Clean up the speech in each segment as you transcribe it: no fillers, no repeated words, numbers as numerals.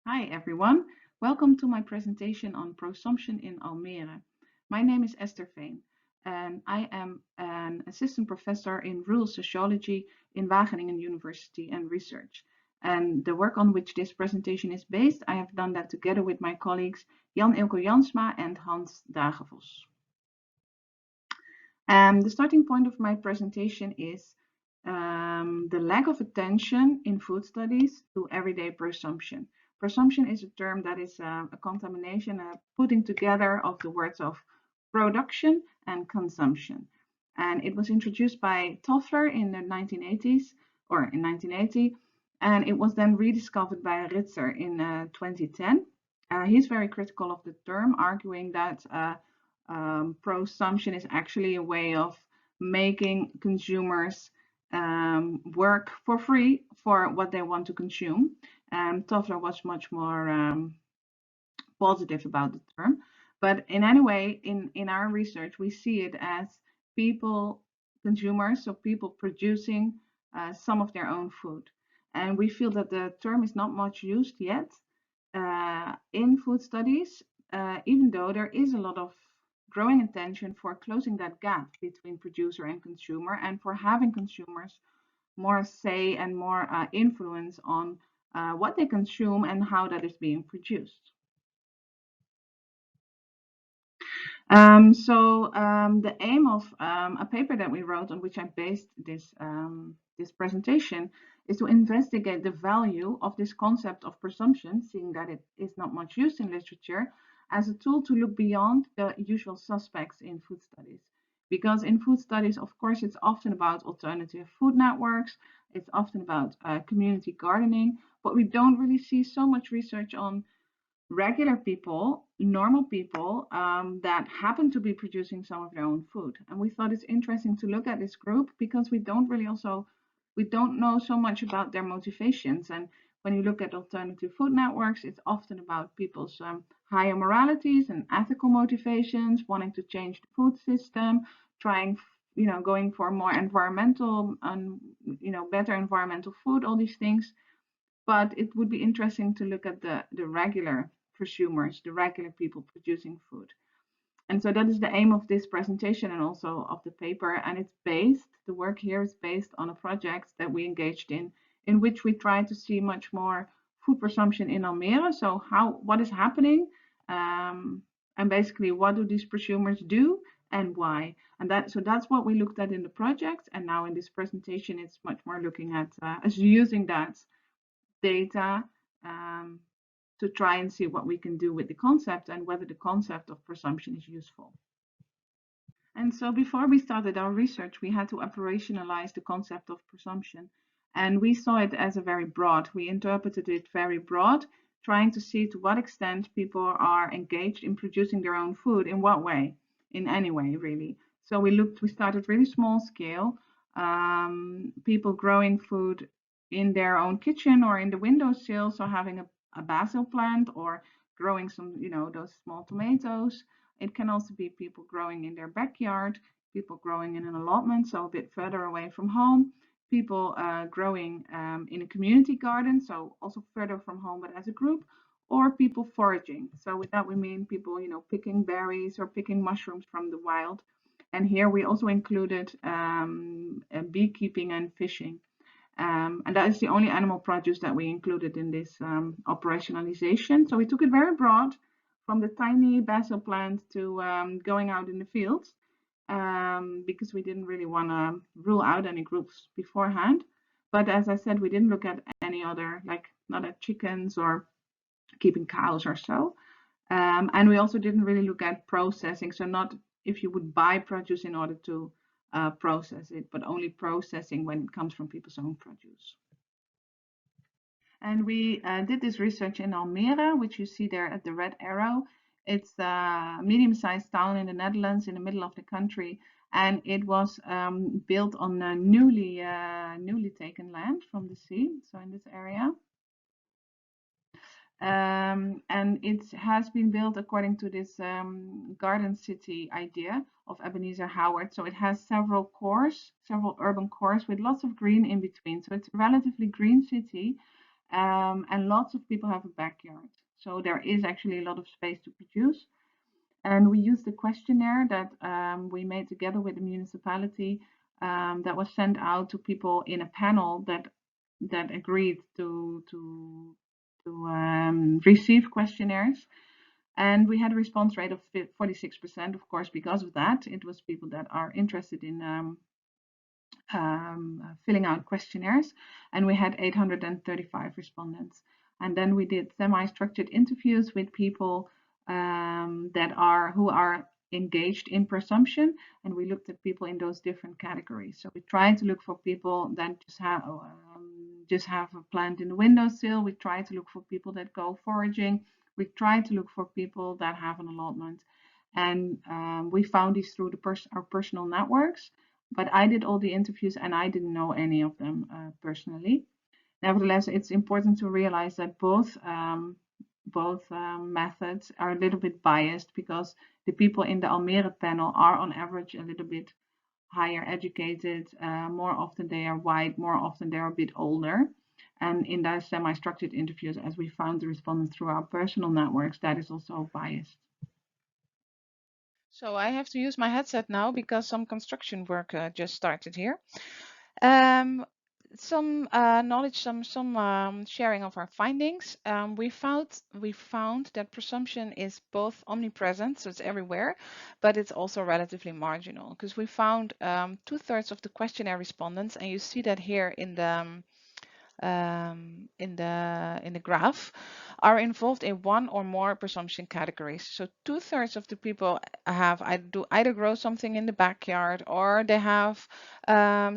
Hi everyone, welcome to my presentation on Prosumption in Almere. My name is Esther Veen and I am an assistant professor in rural sociology in Wageningen University and research. And the work on which this presentation is based, I have done that together with my colleagues Eelco Jansma and Hans Dagevos. The starting point of my presentation is the lack of attention in food studies to everyday prosumption. Prosumption is a term that is a contamination, a putting together of the words of production and consumption. And it was introduced by Toffler in the 1980s or in 1980, and it was then rediscovered by Ritzer in 2010. He's very critical of the term, arguing that prosumption is actually a way of making consumers work for free for what they want to consume. Toffler was much more positive about the term. But in any way, in our research, we see it as people, consumers, so people producing some of their own food. And we feel that the term is not much used yet in food studies, even though there is a lot of growing attention for closing that gap between producer and consumer and for having consumers more say and more influence on what they consume and how that is being produced. The aim of a paper that we wrote on which I based this presentation is to investigate the value of this concept of presumption, seeing that it is not much used in literature, as a tool to look beyond the usual suspects in food studies. Because in food studies, of course, it's often about alternative food networks, it's often about community gardening, but we don't really see so much research on regular people, normal people that happen to be producing some of their own food. And we thought it's interesting to look at this group because we don't know so much about their motivations. And when you look at alternative food networks, it's often about people's higher moralities and ethical motivations, wanting to change the food system, trying, going for more environmental and, better environmental food, all these things. But it would be interesting to look at the regular prosumers, the regular people producing food. And so that is the aim of this presentation and also of the paper. And the work here is based on a project that we engaged in which we try to see much more food presumption in Almere. So what is happening? And basically, what do these prosumers do and why? And that's what we looked at in the project. And now in this presentation, it's much more looking at us using that data to try and see what we can do with the concept and whether the concept of presumption is useful. And so before we started our research, we had to operationalize the concept of presumption. And we saw it as a very broad, we interpreted it very broad, trying to see to what extent people are engaged in producing their own food, in what way, in any way, really. So we started really small scale, people growing food in their own kitchen or in the windowsill, so having a basil plant or growing some, those small tomatoes. It can also be people growing in their backyard, people growing in an allotment, so a bit further away from home, people growing in a community garden, so also further from home, but as a group, or people foraging. So with that, we mean people, picking berries or picking mushrooms from the wild. And here we also included beekeeping and fishing. And that is the only animal produce that we included in this operationalization. So we took it very broad, from the tiny basil plant to going out in the fields, because we didn't really want to rule out any groups beforehand. But as I said, we didn't look at any other, like not at chickens or keeping cows or so. And we also didn't really look at processing. So not if you would buy produce in order to process it, but only processing when it comes from people's own produce. And we did this research in Almere, which you see there at the red arrow. It's a medium-sized town in the Netherlands in the middle of the country, and it was built on newly taken land from the sea, so in this area. And it has been built according to this garden city idea of Ebenezer Howard. So it has several urban cores with lots of green in between. So it's a relatively green city. and lots of people have a backyard. So there is actually a lot of space to produce. And we used a questionnaire that we made together with the municipality that was sent out to people in a panel that agreed to receive questionnaires. And we had a response rate of 46%, of course, because of that. It was people that are interested in filling out questionnaires, and we had 835 respondents. And then we did semi-structured interviews with people who are engaged in Prosumption, and we looked at people in those different categories. So we tried to look for people that just have a plant in the windowsill. We try to look for people that go foraging. We try to look for people that have an allotment, and we found these through our personal networks. But I did all the interviews and I didn't know any of them personally. Nevertheless, it's important to realize that both methods are a little bit biased because the people in the Almere panel are on average a little bit higher educated. More often they are white, more often they're a bit older. And in the semi-structured interviews, as we found the respondents through our personal networks, that is also biased. So I have to use my headset now because some construction work just started here. Um, some knowledge, some sharing of our findings. We found that presumption is both omnipresent, so it's everywhere, but it's also relatively marginal because we found 2/3 of the questionnaire respondents, and you see that here in the graph, are involved in one or more presumption categories. So 2/3 of the people have either grow something in the backyard, or they have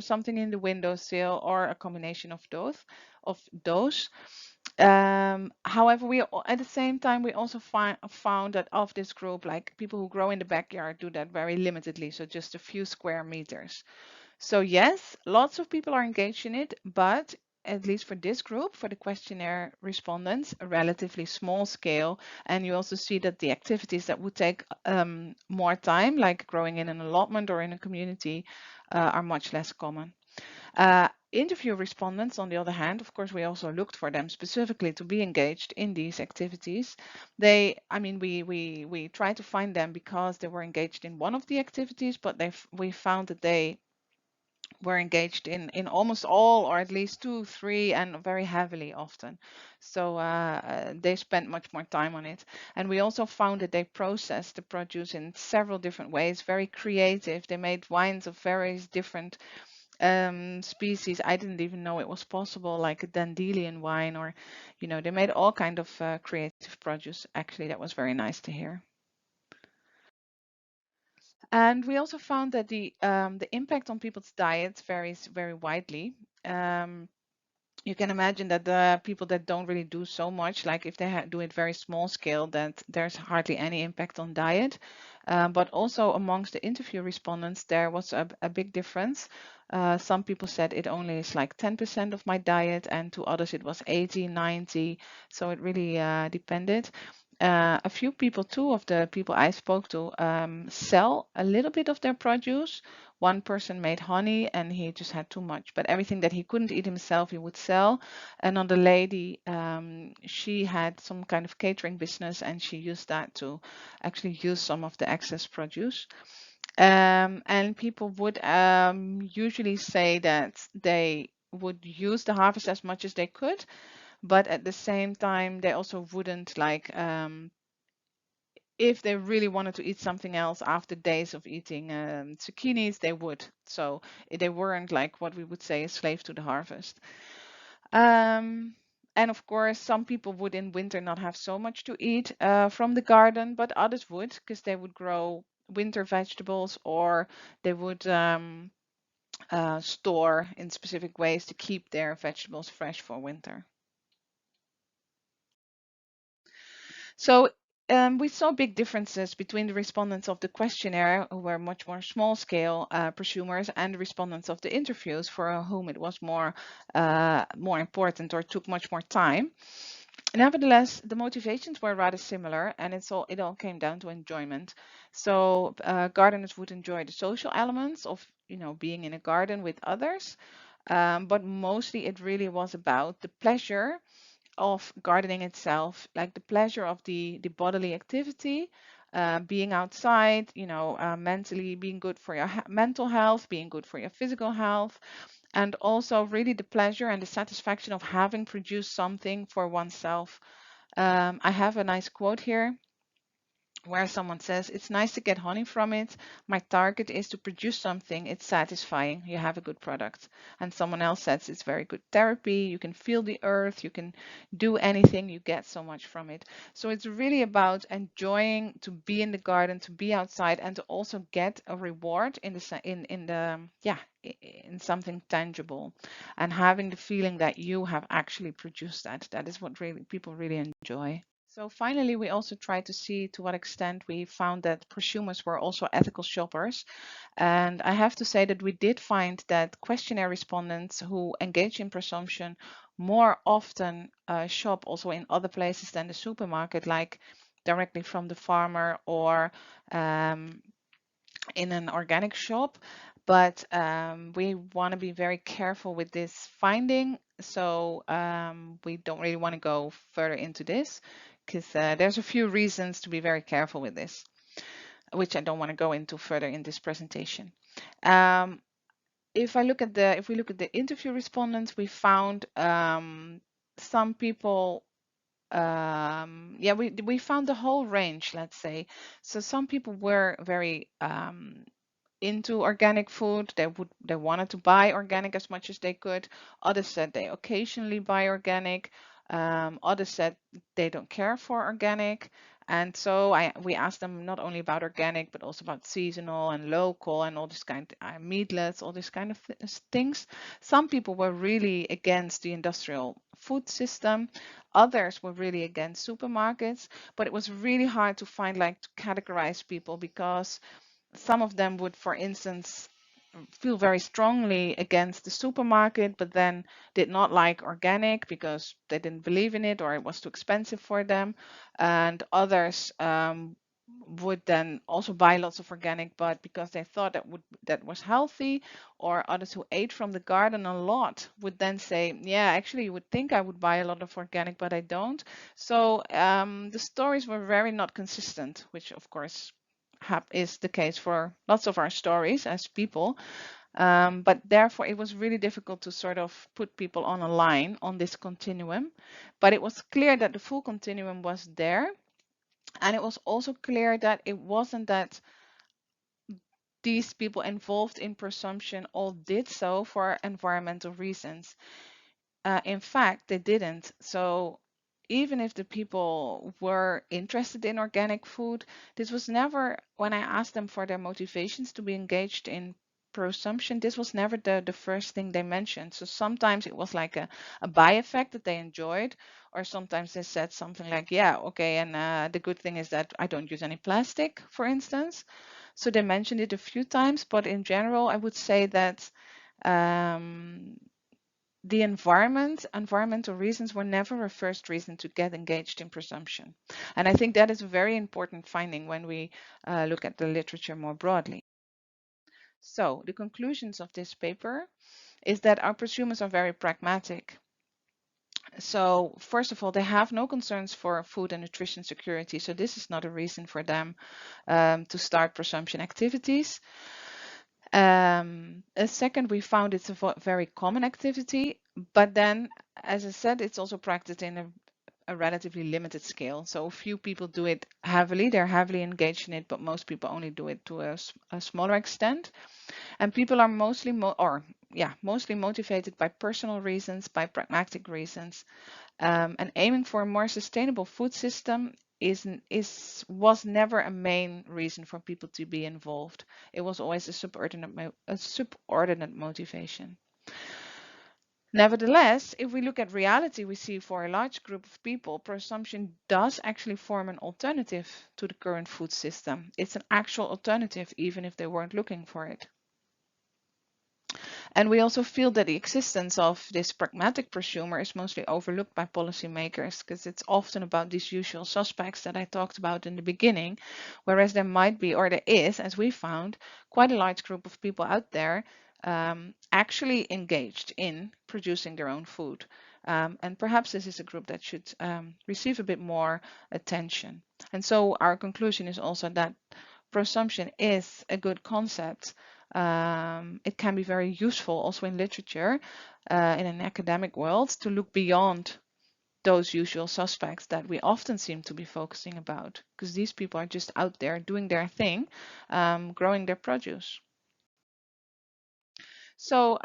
something in the windowsill, or a combination of those. However, at the same time we also found that of this group, like people who grow in the backyard, do that very limitedly, so just a few square meters. So yes, lots of people are engaged in it, but at least for this group, for the questionnaire respondents, a relatively small scale. And you also see that the activities that would take more time, like growing in an allotment or in a community, are much less common. Interview respondents, on the other hand, of course, we also looked for them specifically to be engaged in these activities. We tried to find them because they were engaged in one of the activities, but we found that they were engaged in almost all, or at least 2, 3, and very heavily often. So they spent much more time on it. And we also found that they processed the produce in several different ways, very creative. They made wines of various different species. I didn't even know it was possible, like a dandelion wine, or they made all kind of creative produce. Actually, that was very nice to hear. And we also found that the impact on people's diets varies very widely. Um, you can imagine that the people that don't really do so much, like if they do it very small scale, that there's hardly any impact on diet. But also amongst the interview respondents, there was a big difference. Some people said it only is like 10% of my diet, and to others it was 80, 90. So it really depended. A few people, two of the people I spoke to, sell a little bit of their produce. One person made honey and he just had too much, but everything that he couldn't eat himself, he would sell. Another lady, she had some kind of catering business and she used that to actually use some of the excess produce. And people would usually say that they would use the harvest as much as they could, but at the same time, they also wouldn't like if they really wanted to eat something else after days of eating zucchinis, they would. So they weren't like what we would say a slave to the harvest. Um, and of course, some people would in winter not have so much to eat from the garden, but others would because they would grow winter vegetables, or they would store in specific ways to keep their vegetables fresh for winter. So we saw big differences between the respondents of the questionnaire, who were much more small scale prosumers, and the respondents of the interviews, for whom it was more important or took much more time. Nevertheless, the motivations were rather similar, and it all came down to enjoyment. So gardeners would enjoy the social elements of being in a garden with others, but mostly it really was about the pleasure of gardening itself, like the pleasure of the bodily activity, being outside, mentally being good for your mental health, being good for your physical health, and also really the pleasure and the satisfaction of having produced something for oneself. I have a nice quote here where someone says, "It's nice to get honey from it. My target is to produce something. It's satisfying. You have a good product." And someone else says, "It's very good therapy. You can feel the earth. You can do anything. You get so much from it." So it's really about enjoying to be in the garden, to be outside, and to also get a reward in in something tangible, and having the feeling that you have actually produced that. That is what really people really enjoy. So finally, we also tried to see to what extent we found that prosumers were also ethical shoppers. And I have to say that we did find that questionnaire respondents who engage in prosumption more often shop also in other places than the supermarket, like directly from the farmer or in an organic shop. But we want to be very careful with this finding. So we don't really want to go further into this because there's a few reasons to be very careful with this, which I don't want to go into further in this presentation. If we look at the interview respondents, we found some people we found the whole range, let's say. So some people were very into organic food. They wanted to buy organic as much as they could. Others said they occasionally buy organic. Others said they don't care for organic. And so we asked them not only about organic, but also about seasonal and local and all this kind of meatless, all this kind of things. Some people were really against the industrial food system. Others were really against supermarkets, but it was really hard to find, like, to categorize people, because some of them would, for instance, feel very strongly against the supermarket, but then did not like organic because they didn't believe in it or it was too expensive for them. And others would then also buy lots of organic, but because they thought that was healthy. Or others who ate from the garden a lot would then say, "Yeah, actually, you would think I would buy a lot of organic, but I don't." So the stories were very not consistent, which of course is the case for lots of our stories as people. But therefore, it was really difficult to sort of put people on a line on this continuum. But it was clear that the full continuum was there. And it was also clear that it wasn't that these people involved in prosumption all did so for environmental reasons. In fact, they didn't. So even if the people were interested in organic food, this was never, when I asked them for their motivations to be engaged in prosumption, this was never the first thing they mentioned. So sometimes it was like a buy effect that they enjoyed, or sometimes they said something like, "Yeah, okay, and the good thing is that I don't use any plastic," for instance. So they mentioned it a few times, but in general, I would say that um, the environmental reasons were never a first reason to get engaged in prosumption. And I think that is a very important finding when we look at the literature more broadly. So the conclusions of this paper is that our prosumers are very pragmatic. So first of all, they have no concerns for food and nutrition security. So this is not a reason for them to start prosumption activities. A second, we found it's a very common activity, but then, as I said, it's also practiced in a relatively limited scale. So few people do it heavily, they're heavily engaged in it, but most people only do it to a smaller extent. And people are mostly mostly motivated by personal reasons, by pragmatic reasons. And aiming for a more sustainable food system was never a main reason for people to be involved. It was always a subordinate motivation. Nevertheless, if we look at reality, we see for a large group of people, prosumption does actually form an alternative to the current food system. It's an actual alternative, even if they weren't looking for it. And we also feel that the existence of this pragmatic prosumer is mostly overlooked by policymakers, because it's often about these usual suspects that I talked about in the beginning, whereas there might be, or there is, as we found, quite a large group of people out there actually engaged in producing their own food. And perhaps this is a group that should receive a bit more attention. And so our conclusion is also that prosumption is a good concept. It can be very useful also in literature, in an academic world, to look beyond those usual suspects that we often seem to be focusing about, because these people are just out there doing their thing, growing their produce. So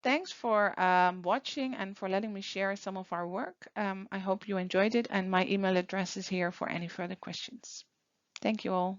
thanks for watching and for letting me share some of our work. I hope you enjoyed it, and my email address is here for any further questions. Thank you all.